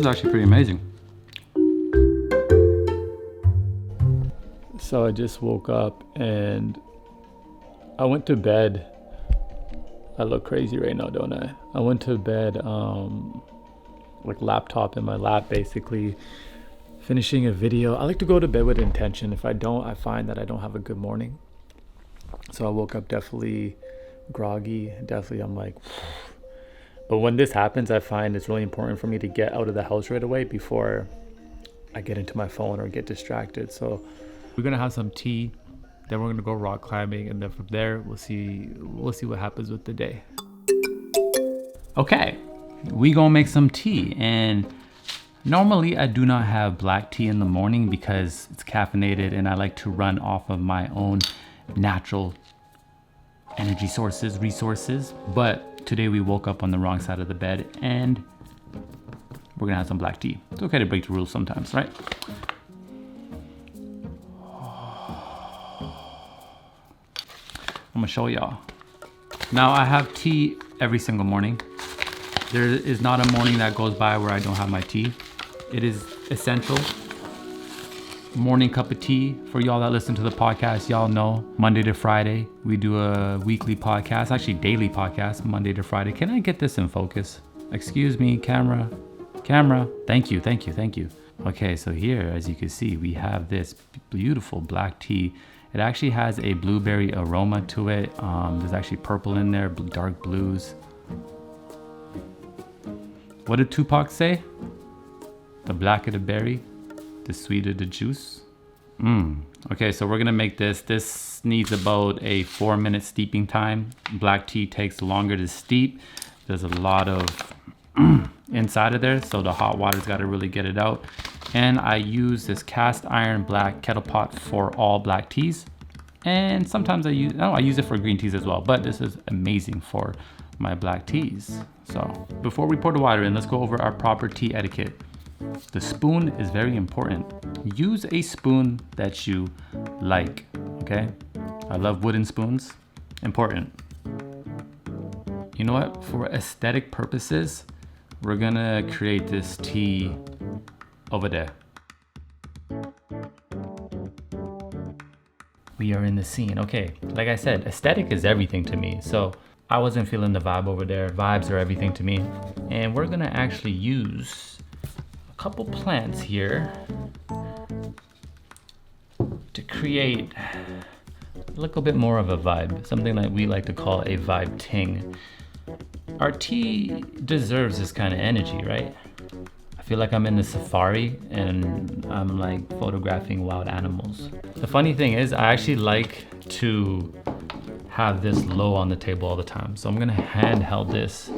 is actually pretty amazing. So I just woke up and I went to bed. I look crazy right now, don't I? I went to bed, like laptop in my lap, basically finishing a video. I like to go to bed with intention. If I don't, I find that I don't have a good morning. So I woke up definitely groggy. Definitely, I'm like, but when this happens, I find it's really important for me to get out of the house right away before I get into my phone or get distracted. So we're gonna have some tea, then we're gonna go rock climbing, and then from there we'll see what happens with the day. Okay, we gonna make some tea, and normally I do not have black tea in the morning because it's caffeinated and I like to run off of my own natural energy resources. But today we woke up on the wrong side of the bed and we're gonna have some black tea. It's okay to break the rules sometimes, right? I'm gonna show y'all. Now I have tea every single morning. There is not a morning that goes by where I don't have my tea. It is essential. Morning cup of tea. For y'all that listen to the podcast, y'all know Monday to Friday, we do a weekly podcast, actually daily podcast, Monday to Friday. Can I get this in focus? Excuse me, camera. Thank you. Okay, so here, as you can see, we have this beautiful black tea. It actually has a blueberry aroma to it. There's actually purple in there, dark blues. What did Tupac say? The blacker the berry, the sweeter the juice. Okay, so we're gonna make this. This needs about a 4-minute steeping time. Black tea takes longer to steep. There's a lot of inside of there, so the hot water's gotta really get it out. And I use this cast iron black kettle pot for all black teas. And sometimes I use it for green teas as well, but this is amazing for my black teas. So before we pour the water in, let's go over our proper tea etiquette. The spoon is very important. Use a spoon that you like, okay? I love wooden spoons, important. You know what, for aesthetic purposes, we're gonna create this tea over there. We are in the scene. Okay, like I said, aesthetic is everything to me. So I wasn't feeling the vibe over there. Vibes are everything to me. And we're gonna actually use a couple plants here to create a little bit more of a vibe. Something that we like to call a vibe ting. Our tea deserves this kind of energy, right? I feel like I'm in the safari and I'm like photographing wild animals. The funny thing is I actually like to have this low on the table all the time. So I'm gonna handheld this.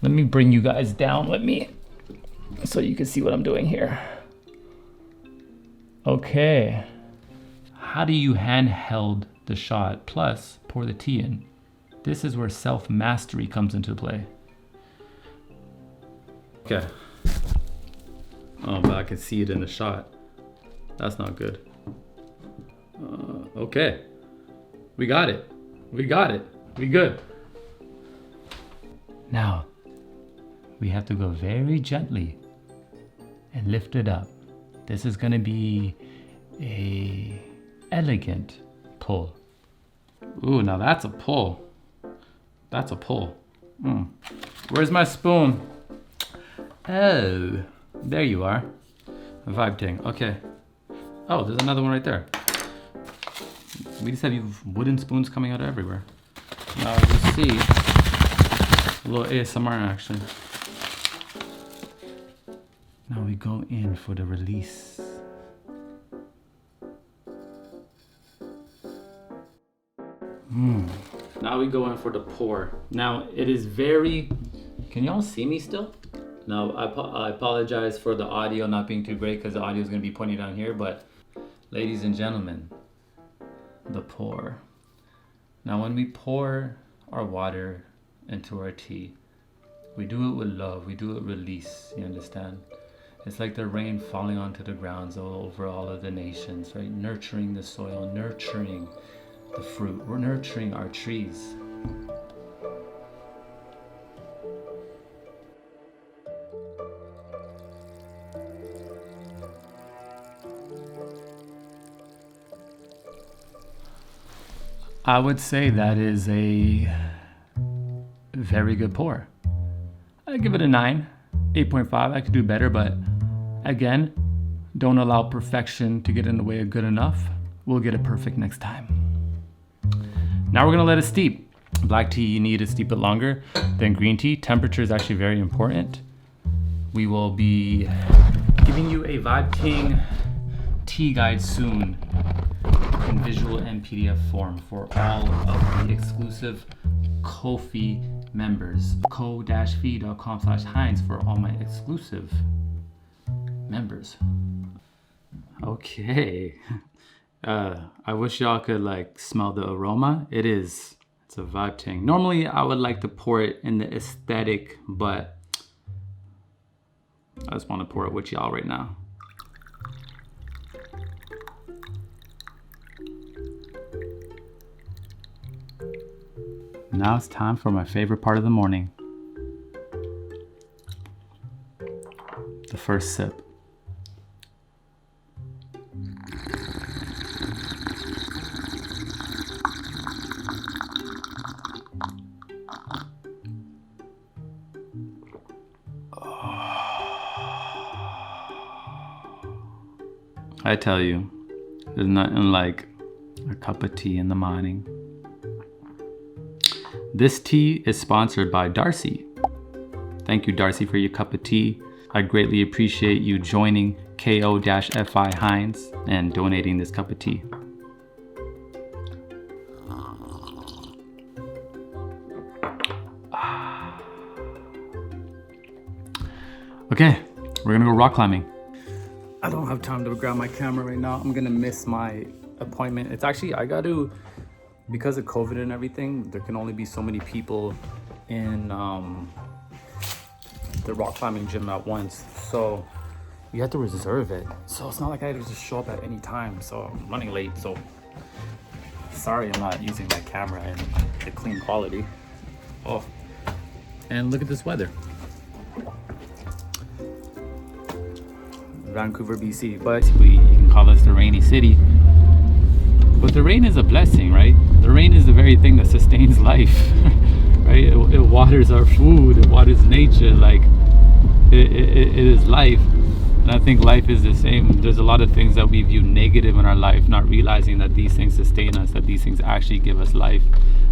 Let me bring you guys down with me so you can see what I'm doing here. Okay. How do you handheld the shot plus pour the tea in? This is where self-mastery comes into play. Okay. Oh, but I can see it in the shot. That's not good. Okay. We got it. We good. Now, we have to go very gently and lift it up. This is gonna be a elegant pull. Ooh, now that's a pull. Where's my spoon? Oh, there you are. Vibe ting. Okay. Oh, there's another one right there. We just have wooden spoons coming out everywhere. Now you see a little ASMR action. Now we go in for the release. Now we go in for the pour. Now it is very, can y'all see me still? Now I apologize for the audio not being too great because the audio is going to be pointing down here, but ladies and gentlemen, the pour. Now when we pour our water into our tea, we do it with love, we do it with release, you understand? It's like the rain falling onto the grounds all over all of the nations, right? Nurturing the soil, nurturing the fruit. We're nurturing our trees. I would say that is a very good pour. I give it a 9, 8.5. I could do better, but again, don't allow perfection to get in the way of good enough. We'll get it perfect next time. Now we're gonna let it steep. Black tea, you need to steep it longer than green tea. Temperature is actually very important. We will be giving you a Vibe King tea guide soon in visual and PDF form for all of the exclusive Ko-fi members. ko-fi.com/HINDZ for all my exclusive members. Okay. I wish y'all could like smell the aroma. It's a Vibe King. Normally I would like to pour it in the aesthetic, but I just want to pour it with y'all right now. Now it's time for my favorite part of the morning. The first sip. I tell you, there's nothing like a cup of tea in the morning. This tea is sponsored by Darcy. Thank you, Darcy, for your cup of tea. I greatly appreciate you joining KO-FI HINDZ and donating this cup of tea. Okay, we're gonna go rock climbing. I don't have time to grab my camera right now. I'm gonna miss my appointment. It's actually, because of COVID and everything, there can only be so many people in the rock climbing gym at once. So you have to reserve it. So it's not like I can just show up at any time. So I'm running late, so sorry I'm not using my camera in the clean quality. Oh, and look at this weather. Vancouver, BC, but you can call us the rainy city. But the rain is a blessing, right? The rain is the very thing that sustains life, right? It waters our food, it waters nature, like it is life. And I think life is the same. There's a lot of things that we view negative in our life, not realizing that these things sustain us, that these things actually give us life,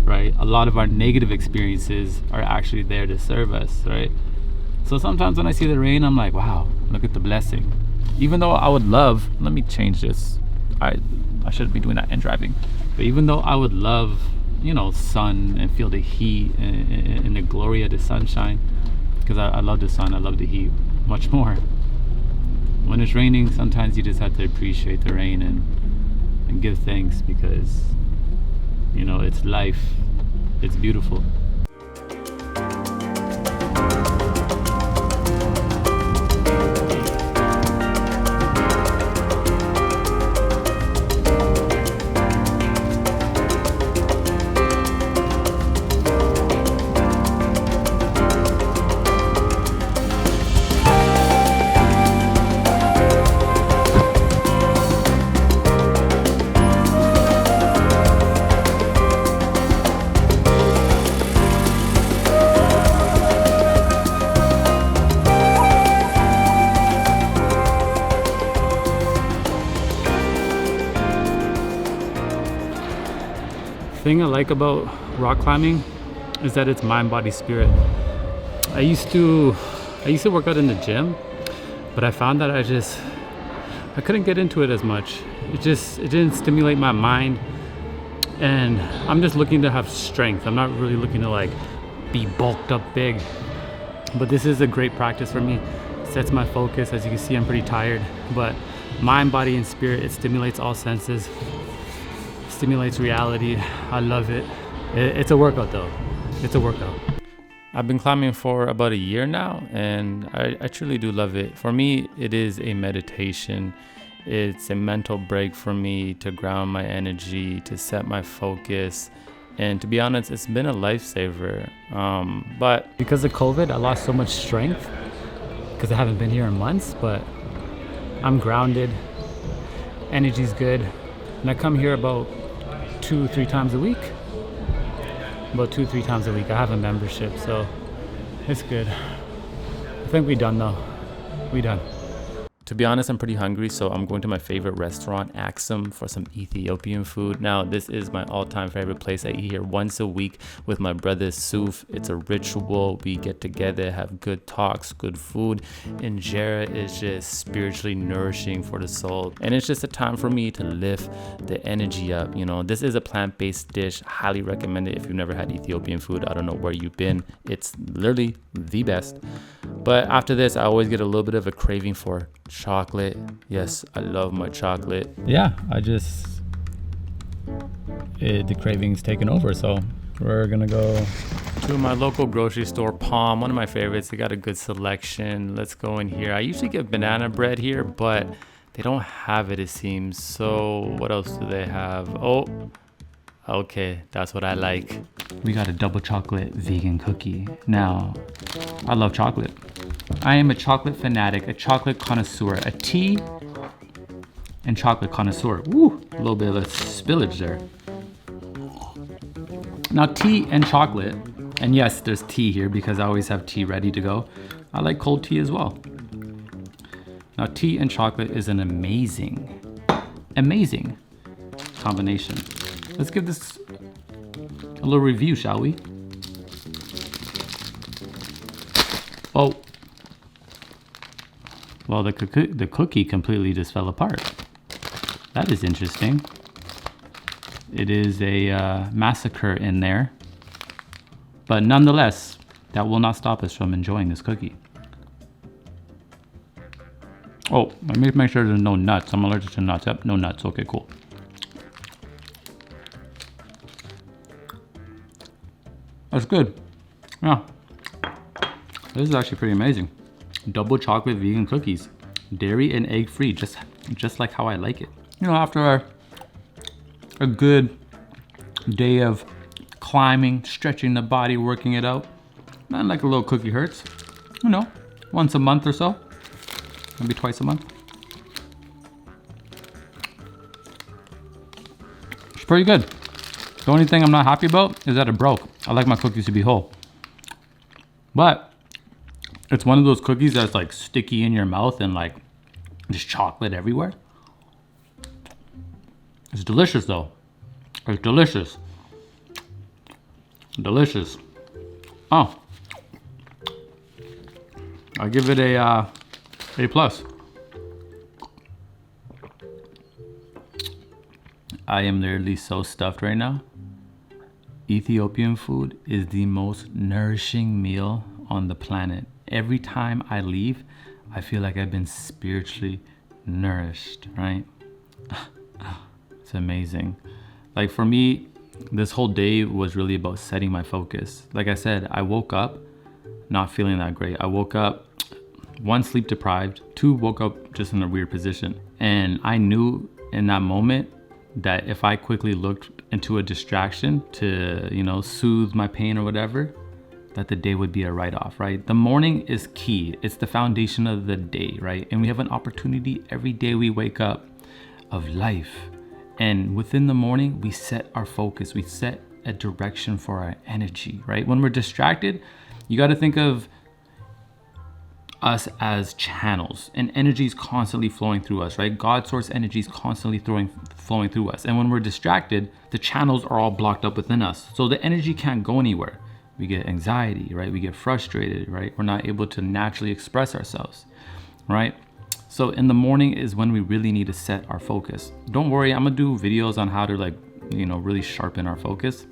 right? A lot of our negative experiences are actually there to serve us, right? So sometimes when I see the rain, I'm like, wow, look at the blessing. Even though I would love, let me change this. I shouldn't be doing that and driving. But even though I would love, sun and feel the heat and the glory of the sunshine, because I love the sun, I love the heat much more. When it's raining, sometimes you just have to appreciate the rain and give thanks because, it's life. It's beautiful. Thing I like about rock climbing is that it's mind, body, spirit. I used to work out in the gym, but I found that I couldn't get into it as much. It didn't stimulate my mind, and I'm just looking to have strength. I'm not really looking to like be bulked up big, but this is a great practice for me. It sets my focus. As you can see, I'm pretty tired, but mind, body, and spirit, it stimulates all senses. Stimulates reality. I love it. It's a workout though. It's a workout. I've been climbing for about a year now, and I truly do love it. For me, it is a meditation. It's a mental break for me to ground my energy, to set my focus, and to be honest, it's been a lifesaver. But because of COVID, I lost so much strength because I haven't been here in months, but I'm grounded. Energy's good. And I come here about 2-3 times a week. About 2-3 times a week. I have a membership, so it's good. I think we done though. We done. To be honest, I'm pretty hungry, so I'm going to my favorite restaurant, Axum, for some Ethiopian food. Now, this is my all-time favorite place. I eat here once a week with my brother Suf. It's a ritual. We get together, have good talks, good food. Injera is just spiritually nourishing for the soul. And it's just a time for me to lift the energy up. You know, this is a plant-based dish. Highly recommend it if you've never had Ethiopian food. I don't know where you've been. It's literally the best. But after this, I always get a little bit of a craving for chocolate. Yes, I love my chocolate. Yeah, the craving's taken over, so we're gonna go to my local grocery store, Palm, one of my favorites. They got a good selection. Let's go in here. I usually get banana bread here, but they don't have it, it seems. So what else do they have? Oh, okay, that's what I like. We got a double chocolate vegan cookie. Now, I love chocolate. I am a chocolate fanatic, a chocolate connoisseur, a tea and chocolate connoisseur. Woo, a little bit of a spillage there. Now, tea and chocolate, and yes, there's tea here because I always have tea ready to go. I like cold tea as well. Now, tea and chocolate is an amazing combination. Let's give this a little review, shall we? Oh. Well, the cookie completely just fell apart. That is interesting. It is a massacre in there. But nonetheless, that will not stop us from enjoying this cookie. Oh, let me make sure there's no nuts. I'm allergic to nuts. Yep, no nuts. Okay, cool. That's good. Yeah. This is actually pretty amazing. Double chocolate vegan cookies. Dairy and egg free, just like how I like it. You know, after a good day of climbing, stretching the body, working it out, not like a little cookie hurts. You know, once a month or so. Maybe twice a month. It's pretty good. The only thing I'm not happy about is that it broke. I like my cookies to be whole. But it's one of those cookies that's like sticky in your mouth and like just chocolate everywhere. It's delicious though. It's delicious. Delicious. Oh. I'll give it a plus. I am literally so stuffed right now. Ethiopian food is the most nourishing meal on the planet. Every time I leave, I feel like I've been spiritually nourished, right? It's amazing. Like for me, this whole day was really about setting my focus. Like I said, I woke up not feeling that great. I woke up, 1, sleep deprived, 2, woke up just in a weird position. And I knew in that moment that if I quickly looked into a distraction to, you know, soothe my pain or whatever, that the day would be a write-off, right? The morning is key. It's the foundation of the day, right? And we have an opportunity every day we wake up of life. And within the morning, we set our focus. We set a direction for our energy, right? When we're distracted, you got to think of us as channels, and energy is constantly flowing through us, right? God source energy is constantly flowing through us. And when we're distracted, the channels are all blocked up within us. So the energy can't go anywhere. We get anxiety, right? We get frustrated, right? We're not able to naturally express ourselves, right? So in the morning is when we really need to set our focus. Don't worry, I'm gonna do videos on how to like, you know, really sharpen our focus.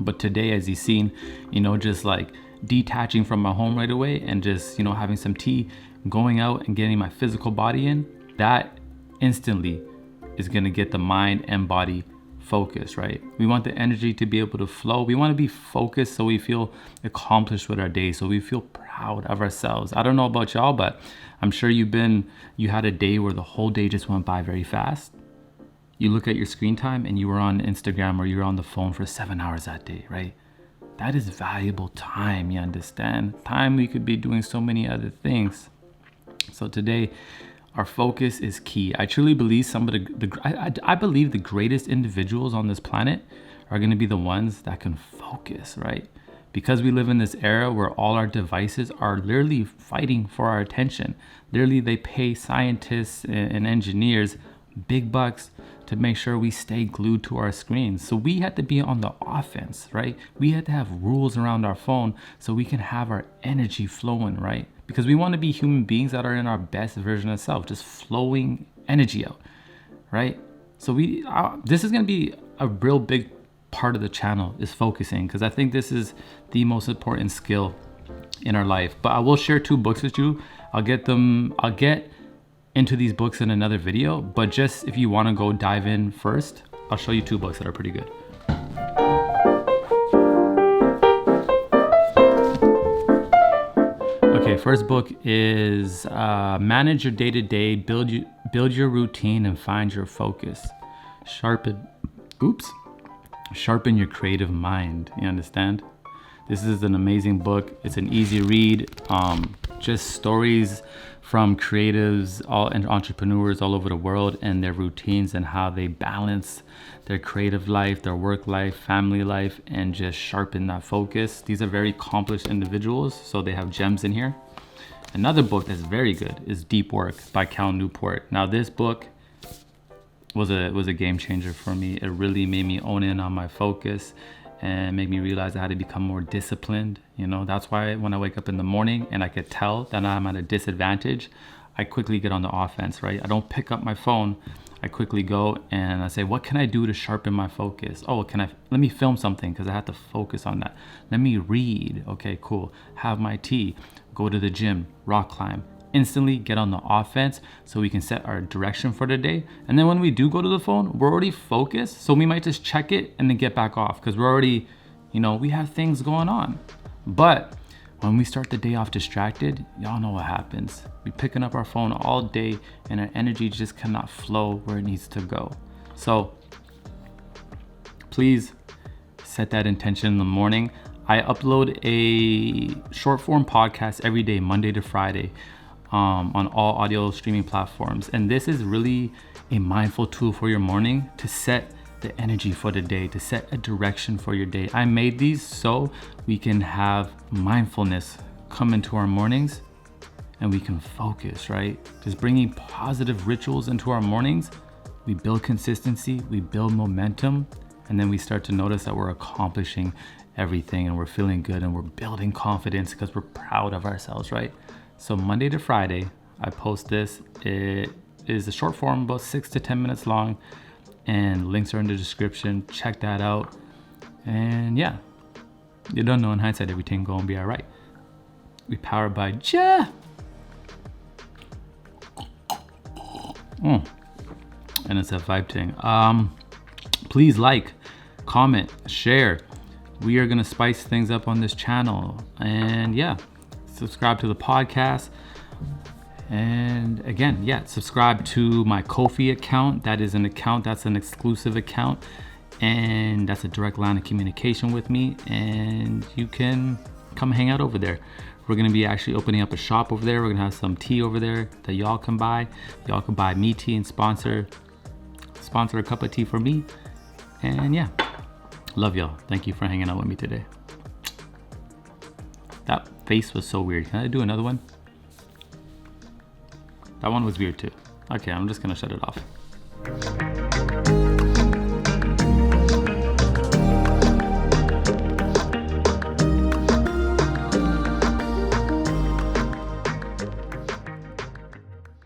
But today, as you've seen, you know, just like detaching from my home right away and just, you know, having some tea, going out and getting my physical body in, that instantly is gonna get the mind and body focused, right? We want the energy to be able to flow. We want to be focused so we feel accomplished with our day, so we feel proud of ourselves. I don't know about y'all, but I'm sure you had a day where the whole day just went by very fast. You look at your screen time and you were on Instagram or you were on the phone for 7 hours that day, right? That is valuable time, you understand? Time we could be doing so many other things. So today, Our focus is key. I truly believe I believe the greatest individuals on this planet are going to be the ones that can focus, right? Because we live in this era where all our devices are literally fighting for our attention. Literally, they pay scientists and engineers big bucks to make sure we stay glued to our screens. So we had to be on the offense, right? We had to have rules around our phone so we can have our energy flowing, right? Because we want to be human beings that are in our best version of self, just flowing energy out, right? So this is going to be a real big part of the channel, is focusing, because I think this is the most important skill in our life. But I will share 2 books with you. I'll get into these books in another video, but just if you want to go dive in first, I'll show you 2 books that are pretty good. Okay, first book is Manage Your Day-to-Day, Build Your Routine, and Find Your Focus. Sharpen your creative mind. You understand? This is an amazing book. It's an easy read. Just stories from creatives and entrepreneurs all over the world, and their routines and how they balance their creative life, their work life, family life, and just sharpen that focus. These are very accomplished individuals, so they have gems in here. Another book that's very good is Deep Work by Cal Newport. Now this book was a game changer for me. It really made me own in on my focus and made me realize I had to become more disciplined. You know, that's why when I wake up in the morning and I could tell that I'm at a disadvantage, I quickly get on the offense, right? I don't pick up my phone. I quickly go and I say, what can I do to sharpen my focus? Oh, let me film something because I have to focus on that. Let me read. Okay, cool. Have my tea, go to the gym, rock climb. Instantly get on the offense so we can set our direction for the day. And then when we do go to the phone, we're already focused. So we might just check it and then get back off because we're already, we have things going on. But when we start the day off distracted, y'all know what happens. We're picking up our phone all day and our energy just cannot flow where it needs to go. So please set that intention in the morning. I upload a short form podcast every day, Monday to Friday. On all audio streaming platforms. And this is really a mindful tool for your morning to set the energy for the day, to set a direction for your day. I made these so we can have mindfulness come into our mornings and we can focus, right? Just bringing positive rituals into our mornings, we build consistency, we build momentum, and then we start to notice that we're accomplishing everything and we're feeling good and we're building confidence because we're proud of ourselves, right? So Monday to Friday, I post this. It is a short form, about 6 to 10 minutes long, and links are in the description. Check that out. And yeah, you don't know, in hindsight, everything gonna be all right. We powered by Ja. And it's a vibe thing. Please like, comment, share. We are gonna spice things up on this channel. And yeah, subscribe to the podcast. And again, subscribe to my Ko-fi account. That is an account, that's an exclusive account. And that's a direct line of communication with me. And you can come hang out over there. We're gonna be actually opening up a shop over there. We're gonna have some tea over there that y'all can buy. Y'all can buy me tea and sponsor a cup of tea for me. And yeah, love y'all. Thank you for hanging out with me today. That face was so weird. Can I do another one? That one was weird too. Okay, I'm just gonna shut it off.